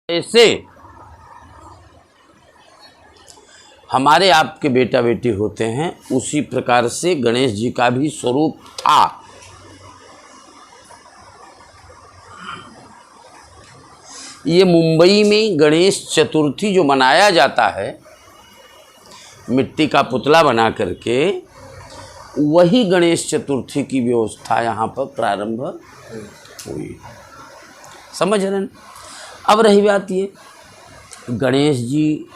ऐसे हमारे आपके बेटा बेटी होते हैं, उसी प्रकार से गणेश जी का भी स्वरूप था। ये मुंबई में गणेश चतुर्थी जो मनाया जाता है, मिट्टी का पुतला बना करके, वही गणेश चतुर्थी की व्यवस्था यहाँ पर प्रारंभ हुई। समझ रहे हैं? अब रही बात ये, गणेश जी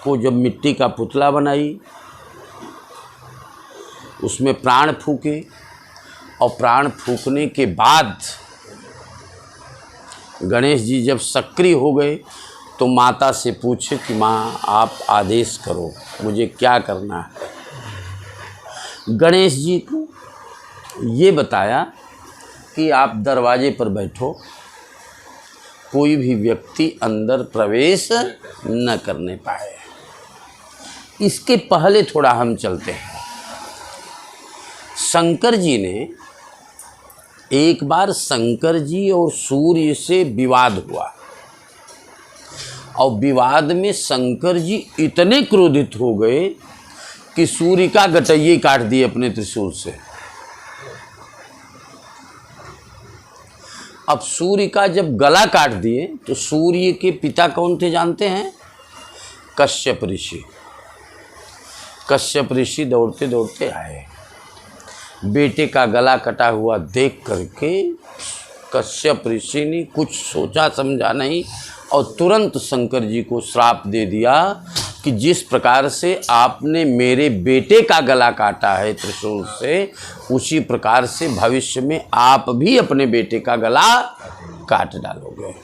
को जब मिट्टी का पुतला बनाई, उसमें प्राण फूके, और प्राण फूकने के बाद गणेश जी जब सक्रिय हो गए तो माता से पूछे कि माँ आप आदेश करो, मुझे क्या करना है। गणेश जी को ये बताया कि आप दरवाजे पर बैठो, कोई भी व्यक्ति अंदर प्रवेश न करने पाए। इसके पहले थोड़ा हम चलते हैं। शंकर जी ने एक बार शंकर जी और सूर्य से विवाद हुआ, और विवाद में शंकर जी इतने क्रोधित हो गए कि सूर्य का गटैये काट दिए अपने त्रिशूल से। अब सूर्य का जब गला काट दिए तो सूर्य के पिता कौन थे जानते हैं? कश्यप ऋषि। कश्यप ऋषि दौड़ते दौड़ते आए, बेटे का गला कटा हुआ देख करके कश्यप ऋषि ने कुछ सोचा समझा नहीं और तुरंत शंकर जी को श्राप दे दिया कि जिस प्रकार से आपने मेरे बेटे का गला काटा है त्रिशूल से, उसी प्रकार से भविष्य में आप भी अपने बेटे का गला काट डालोगे।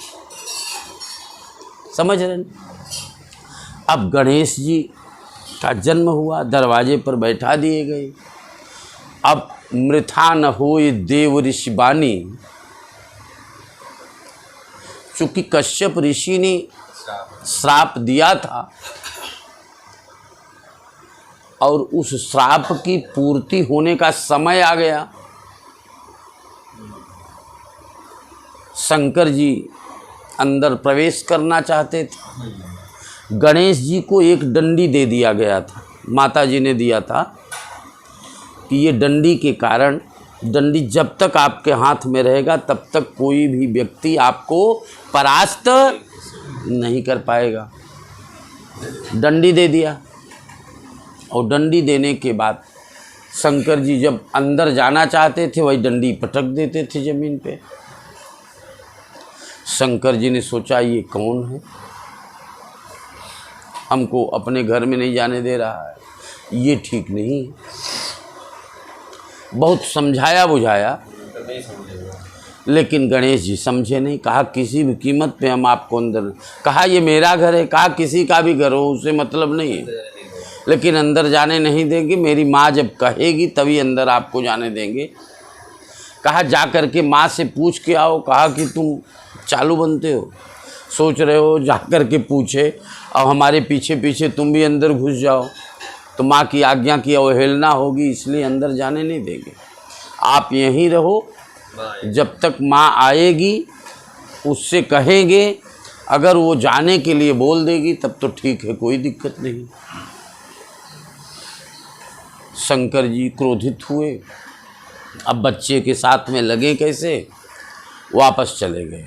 समझ रहे हैं? अब गणेश जी का जन्म हुआ, दरवाजे पर बैठा दिए गए। अब मृथा न होय देव ऋषि बानी, चूंकि कश्यप ऋषि ने श्राप दिया था और उस श्राप की पूर्ति होने का समय आ गया। शंकर जी अंदर प्रवेश करना चाहते थे। गणेश जी को एक डंडी दे दिया गया था, माता जी ने दिया था कि ये डंडी के कारण, डंडी जब तक आपके हाथ में रहेगा तब तक कोई भी व्यक्ति आपको परास्त नहीं कर पाएगा। डंडी दे दिया, और डंडी देने के बाद शंकर जी जब अंदर जाना चाहते थे, वही डंडी पटक देते थे जमीन पे। शंकर जी ने सोचा ये कौन है, हमको अपने घर में नहीं जाने दे रहा है, ये ठीक नहीं है। बहुत समझाया बुझाया, लेकिन गणेश जी समझे नहीं। कहा किसी भी कीमत पे हम आपको अंदर, कहा ये मेरा घर है, कहा किसी का भी घर हो उसे मतलब नहीं है, लेकिन अंदर जाने नहीं देंगे, मेरी माँ जब कहेगी तभी अंदर आपको जाने देंगे। कहा जा कर के माँ से पूछ के आओ। कहा कि तुम चालू बनते हो, सोच रहे हो जा कर के पूछे और हमारे पीछे पीछे तुम भी अंदर घुस जाओ तो माँ की आज्ञा की अवहेलना होगी, इसलिए अंदर जाने नहीं देंगे। आप यहीं रहो, जब तक माँ आएगी उससे कहेंगे, अगर वो जाने के लिए बोल देगी तब तो ठीक है, कोई दिक्कत नहीं। शंकर जी क्रोधित हुए। अब बच्चे के साथ में लगे कैसे, वापस चले गए।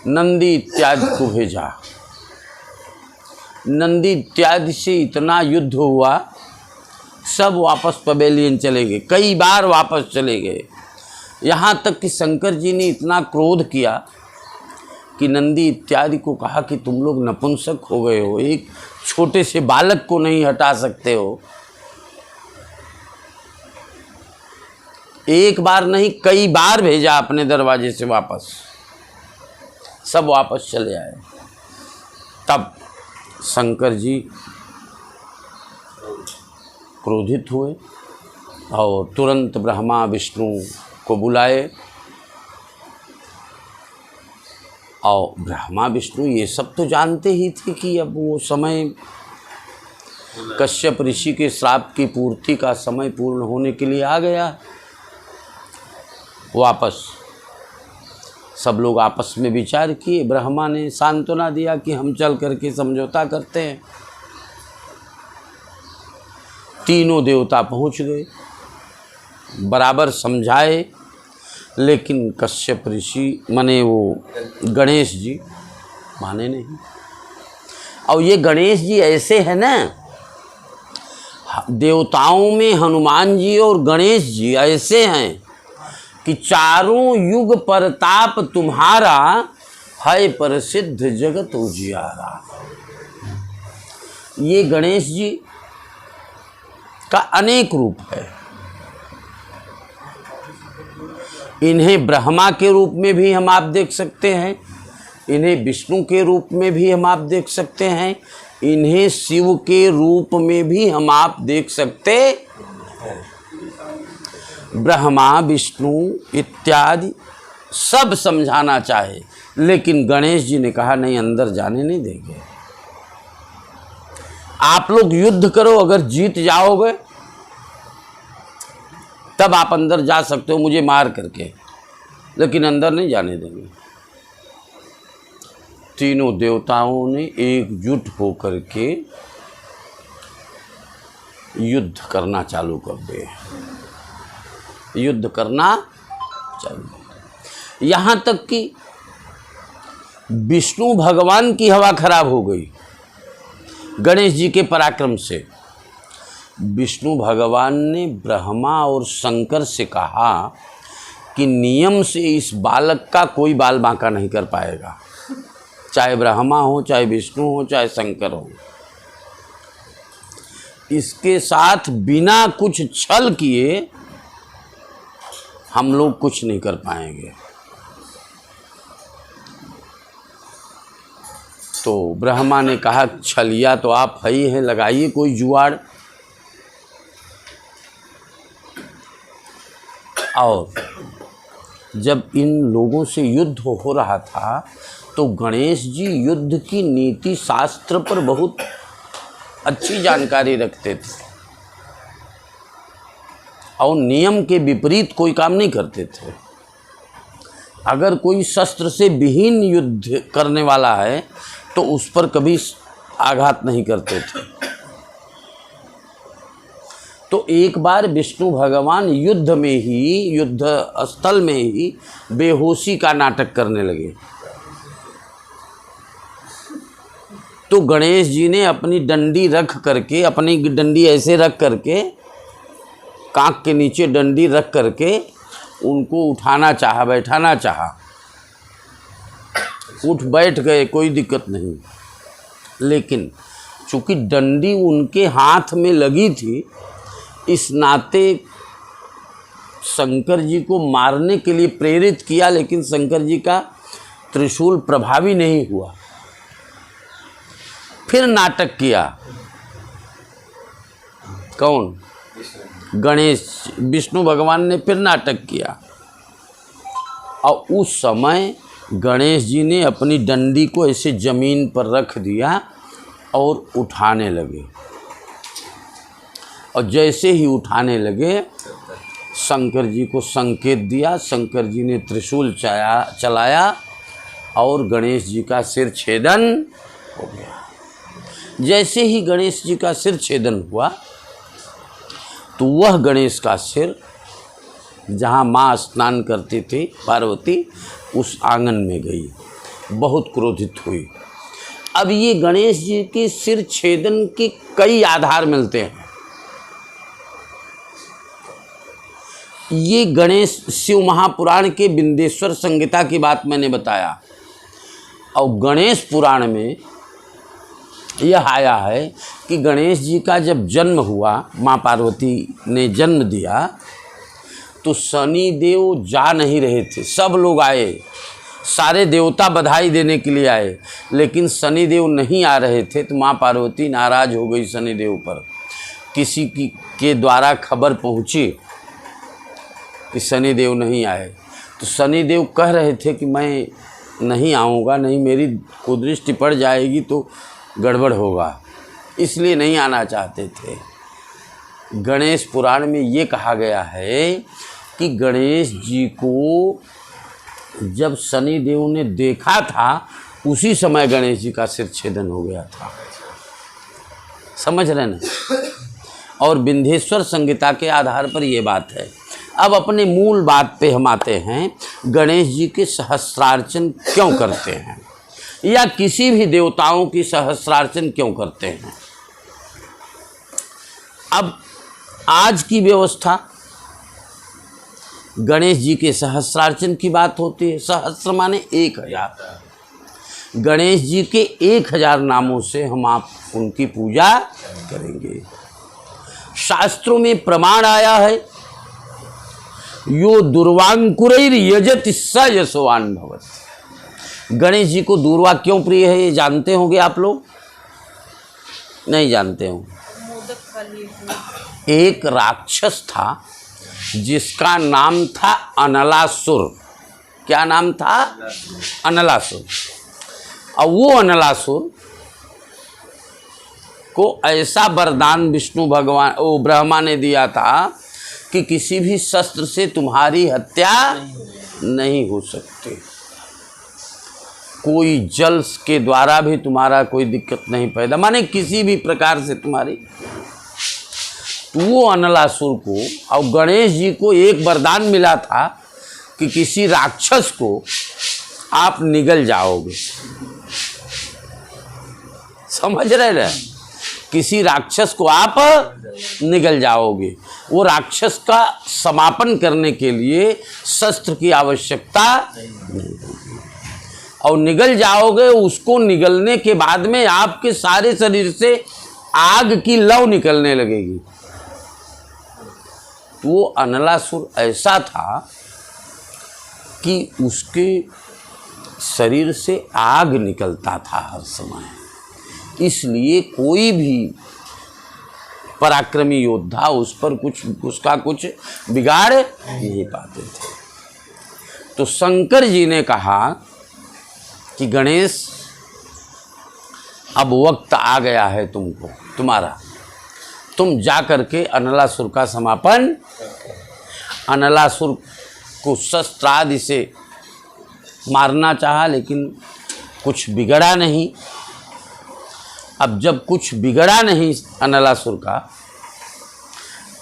नंदी इत्यादि को भेजा। नंदी इत्यादि से इतना युद्ध हुआ, सब वापस पवेलियन चले गए, कई बार वापस चले गए। यहाँ तक कि शंकर जी ने इतना क्रोध किया कि नंदी इत्यादि को कहा कि तुम लोग नपुंसक हो गए हो, एक छोटे से बालक को नहीं हटा सकते हो। एक बार नहीं, कई बार भेजा अपने दरवाजे से वापस, सब वापस चले आए। तब शंकर जी क्रोधित हुए और तुरंत ब्रह्मा विष्णु को बुलाए, और ब्रह्मा विष्णु ये सब तो जानते ही थे कि अब वो समय कश्यप ऋषि के श्राप की पूर्ति का समय पूर्ण होने के लिए आ गया। वापस सब लोग आपस में विचार किए। ब्रह्मा ने सांत्वना दिया कि हम चल करके समझौता करते हैं। तीनों देवता पहुंच गए, बराबर समझाए, लेकिन कश्यप ऋषि माने वो गणेश जी माने नहीं। और ये गणेश जी ऐसे हैं ना, देवताओं में हनुमान जी और गणेश जी ऐसे हैं कि चारों युग परताप तुम्हारा, है प्रसिद्ध जगत उजियारा। ये गणेश जी का अनेक रूप है। इन्हें ब्रह्मा के रूप में भी हम आप देख सकते हैं, इन्हें विष्णु के रूप में भी हम आप देख सकते हैं, इन्हें शिव के रूप में भी हम आप देख सकते। ब्रह्मा विष्णु इत्यादि सब समझाना चाहे, लेकिन गणेश जी ने कहा नहीं, अंदर जाने नहीं देंगे। आप लोग युद्ध करो, अगर जीत जाओगे तब आप अंदर जा सकते हो मुझे मार करके, लेकिन अंदर नहीं जाने देंगे। तीनों देवताओं ने एकजुट होकर के युद्ध करना चालू कर दिए, युद्ध करना चालू। यहाँ तक कि विष्णु भगवान की हवा खराब हो गई गणेश जी के पराक्रम से। विष्णु भगवान ने ब्रह्मा और शंकर से कहा कि नियम से इस बालक का कोई बाल बांका नहीं कर पाएगा, चाहे ब्रह्मा हो, चाहे विष्णु हो, चाहे शंकर हो। इसके साथ बिना कुछ छल किए हम लोग कुछ नहीं कर पाएंगे। तो ब्रह्मा ने कहा छलिया तो आप है ही हैं, लगाइए कोई जुगाड़। और जब इन लोगों से युद्ध हो रहा था तो गणेश जी युद्ध की नीति शास्त्र पर बहुत अच्छी जानकारी रखते थे और नियम के विपरीत कोई काम नहीं करते थे। अगर कोई शस्त्र से विहीन युद्ध करने वाला है तो उस पर कभी आघात नहीं करते थे। तो एक बार विष्णु भगवान युद्ध में ही, युद्ध स्थल में ही बेहोशी का नाटक करने लगे। तो गणेश जी ने अपनी डंडी रख करके, अपनी डंडी ऐसे रख करके, कांख के नीचे डंडी रख करके उनको उठाना चाहा, बैठाना चाहा। उठ बैठ गए, कोई दिक्कत नहीं, लेकिन चूंकि डंडी उनके हाथ में लगी थी, इस नाते शंकर जी को मारने के लिए प्रेरित किया, लेकिन शंकर जी का त्रिशूल प्रभावी नहीं हुआ। फिर नाटक किया। कौन? गणेश, विष्णु भगवान ने फिर नाटक किया। और उस समय गणेश जी ने अपनी डंडी को ऐसे जमीन पर रख दिया और उठाने लगे। और जैसे ही उठाने लगे शंकर जी को संकेत दिया। शंकर जी ने त्रिशूल चलाया और गणेश जी का सिर छेदन हो गया। जैसे ही गणेश जी का सिर छेदन हुआ तो वह गणेश का सिर जहाँ माँ स्नान करती थी पार्वती, उस आंगन में गई, बहुत क्रोधित हुई। अब ये गणेश जी के सिर छेदन के कई आधार मिलते हैं। ये गणेश शिव महापुराण के बिंदेश्वर संहिता की बात मैंने बताया, और गणेश पुराण में यह आया है कि गणेश जी का जब जन्म हुआ, माँ पार्वती ने जन्म दिया, तो शनि देव जा नहीं रहे थे। सब लोग आए, सारे देवता बधाई देने के लिए आए, लेकिन शनि देव नहीं आ रहे थे। तो माँ पार्वती नाराज हो गई शनि देव पर। किसी के द्वारा खबर पहुँची कि शनि देव नहीं आए, तो शनि देव कह रहे थे कि मैं नहीं आऊँगा, नहीं मेरी कुदृष्टि पड़ जाएगी तो गड़बड़ होगा, इसलिए नहीं आना चाहते थे। गणेश पुराण में ये कहा गया है कि गणेश जी को जब शनि देव ने देखा था उसी समय गणेश जी का सिर छेदन हो गया था। समझ रहे ना? और विंध्येश्वर संहिता के आधार पर ये बात है। अब अपने मूल बात पे हम आते हैं, गणेश जी के सहस्रार्चन क्यों करते हैं, या किसी भी देवताओं की सहस्रार्चन क्यों करते हैं। अब आज की व्यवस्था गणेश जी के सहस्रार्चन की बात होती है। सहस्र माने 1000। गणेश जी के 1000 नामों से हम आप उनकी पूजा करेंगे। शास्त्रों में प्रमाण आया है, यो दुर्वांकुरैर यजति स यशोवान भवति। गणेश जी को दूर्वा क्यों प्रिय है ये जानते होंगे आप लोग? नहीं जानते हो? एक राक्षस था जिसका नाम था अनलासुर। क्या नाम था? अनलासुर। और वो अनलासुर को ऐसा वरदान विष्णु भगवान ओ ब्रह्मा ने दिया था कि किसी भी शस्त्र से तुम्हारी हत्या नहीं हो सकती, कोई जल के द्वारा भी तुम्हारा कोई दिक्कत नहीं पैदा, माने किसी भी प्रकार से तुम्हारी। तो वो अनलासुर को और गणेश जी को एक वरदान मिला था कि किसी राक्षस को आप निगल जाओगे। समझ रहे ना? किसी राक्षस को आप निगल जाओगे। वो राक्षस का समापन करने के लिए शस्त्र की आवश्यकता नहीं होगी और निगल जाओगे। उसको निगलने के बाद में आपके सारे शरीर से आग की लौ निकलने लगेगी। वो अनलासुर ऐसा था कि उसके शरीर से आग निकलता था हर समय, इसलिए कोई भी पराक्रमी योद्धा उस पर उसका कुछ बिगाड़ नहीं पाते थे। तो शंकर जी ने कहा कि गणेश अब वक्त आ गया है तुम्हारा, तुम जा करके अनलासुर का समापन। अनलासुर को शस्त्र आदि से मारना चाहा लेकिन कुछ बिगड़ा नहीं। अब जब कुछ बिगड़ा नहीं अनलासुर का,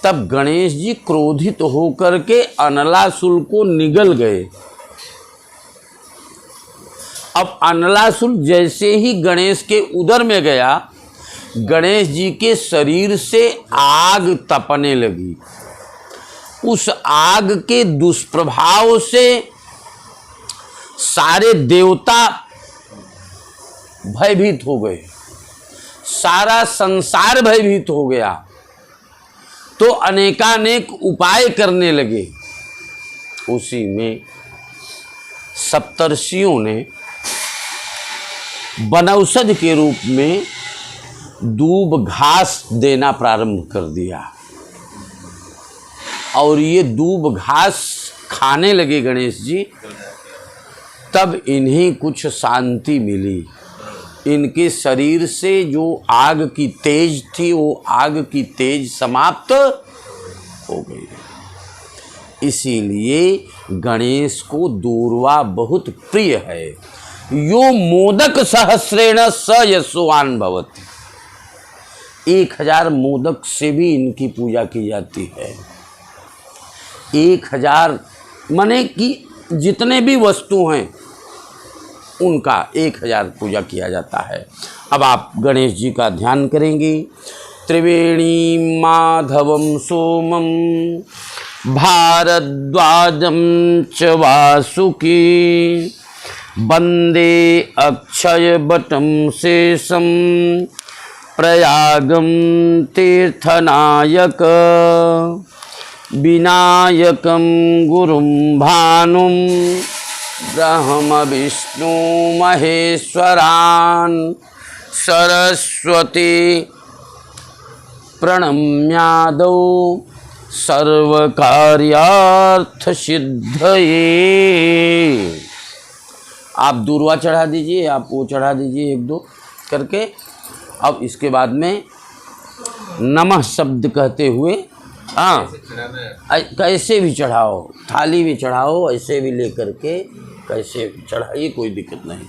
तब गणेश जी क्रोधित होकर के अनलासुर को निगल गए। अब अनलासुर जैसे ही गणेश के उदर में गया, गणेश जी के शरीर से आग तपने लगी। उस आग के दुष्प्रभाव से सारे देवता भयभीत हो गए, सारा संसार भयभीत हो गया। तो अनेकानेक उपाय करने लगे। उसी में सप्तर्षियों ने वनौषधि के रूप में दूब घास देना प्रारंभ कर दिया और ये दूब घास खाने लगे गणेश जी। तब इन्हें कुछ शांति मिली। इनके शरीर से जो आग की तेज थी वो आग की तेज समाप्त हो गई। इसीलिए गणेश को दूर्वा बहुत प्रिय है। यो मोदक सहस्रेण स यशोवान भवति। 1000 मोदक से भी इनकी पूजा की जाती है। 1000 माने कि जितने भी वस्तु हैं उनका 1000 पूजा किया जाता है। अब आप गणेश जी का ध्यान करेंगे। त्रिवेणी माधवम सोमम भारद्वाजम च वासुकी वंदे अक्षय बटम शेषम प्रयागम तीर्थनायक विनायकम गुरुम भानुम ब्रह्म विष्णु महेश्वरान सरस्वती प्रणम्यादौ सर्वकार्यार्थ सिद्धये। आप दूर्वा चढ़ा दीजिए, आप वो चढ़ा दीजिए 1-2 करके। अब इसके बाद में नमः शब्द कहते हुए, हाँ कैसे भी चढ़ाओ, थाली भी चढ़ाओ, ऐसे भी ले करके कैसे चढ़ाइए, कोई दिक्कत नहीं।